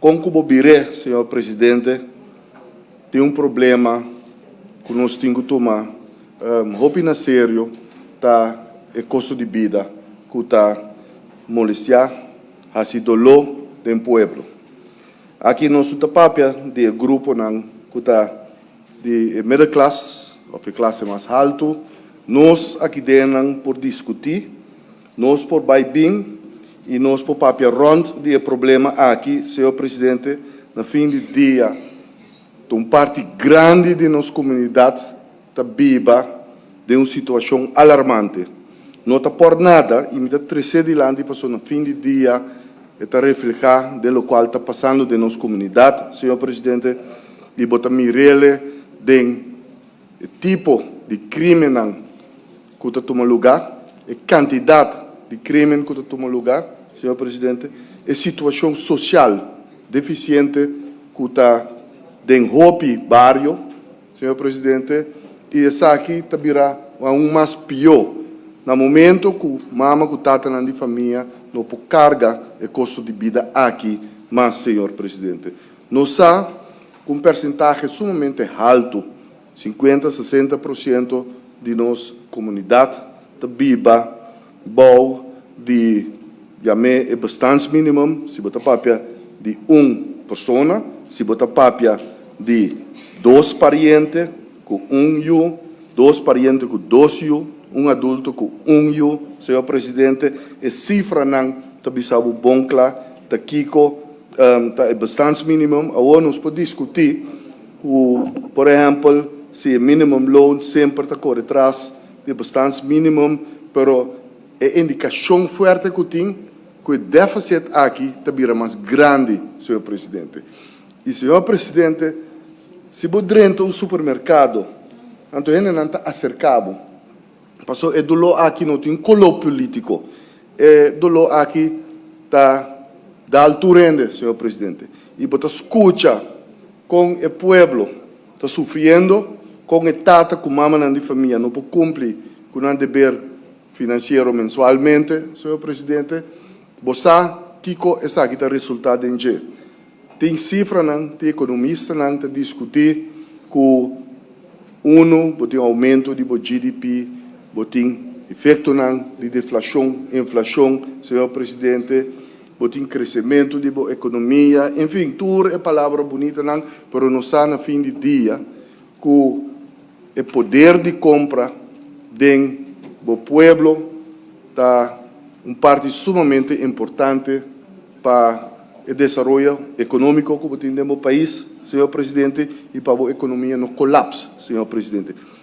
Com Cubo Biré, senhor presidente, tem um problema que nós temos que tomar. Roupa sério, tá, o custo de vida, que está molestar, a se dolor do povo. Aqui nós estamos papel de grupo que está de middle class, ou de classe mais alta, nós aqui dentro por discutir, nós por bem e nós por papel rond de problema aqui, senhor presidente, no fim do dia, uma parte grande de nossa comunidade está viva de uma situação alarmante. Não está por nada, e me dá 13 de lá, passou no fim do dia, está reflejar de lo qual está passando de nossa comunidade, senhor presidente, e botar mirele de tipo de crime que está tomando lugar, a quantidade de crime que está tomando lugar, senhor presidente, a situação social deficiente que está dentro do bairro, senhor presidente, e essa aqui virá mais pior. No momento que mama que tata na família não pode carga o custo de vida aqui, mas senhor presidente, nós sabemos que percentagem sumamente alto, 50-60% de nossa comunidade está viva, bom de o bastante mínimo, se botar papel de uma pessoa, se botar papel de 2 parentes com 1 yu, 2 parentes com 2 yu, um adulto com 1 yu, senhor presidente, a cifra não está bisabo bom claro, está Kiko, está bastante mínimo, agora nós podemos discutir, por exemplo, se o minimum loan sempre está correndo atrás, de bastante mínimo, pero a indicação forte que tem, que o déficit aqui está mais grande, senhor presidente. E, senhor presidente, se você entra no supermercado, então ele não está acercado. Passou é dolor aqui não tem color político. É dolor aqui está da altura, senhor presidente. E você escuta com o povo, está sofrendo, com a tata, com a mamãe de família, não pode cumprir com o dever financeiro mensualmente, senhor presidente. Você Kiko, essa aqui está resultado em G. Tem cifra, tem economista, está discutir com tem aumento de GDP, tem efeito de deflação, inflação, senhor presidente, tem crescimento de economia, enfim, tudo é palavra bonita, mas não está no fim do dia que o poder de compra do povo está parte sumamente importante para o desenvolvimento econômico que temos no país, senhor presidente, e para a economia no colapso, senhor presidente.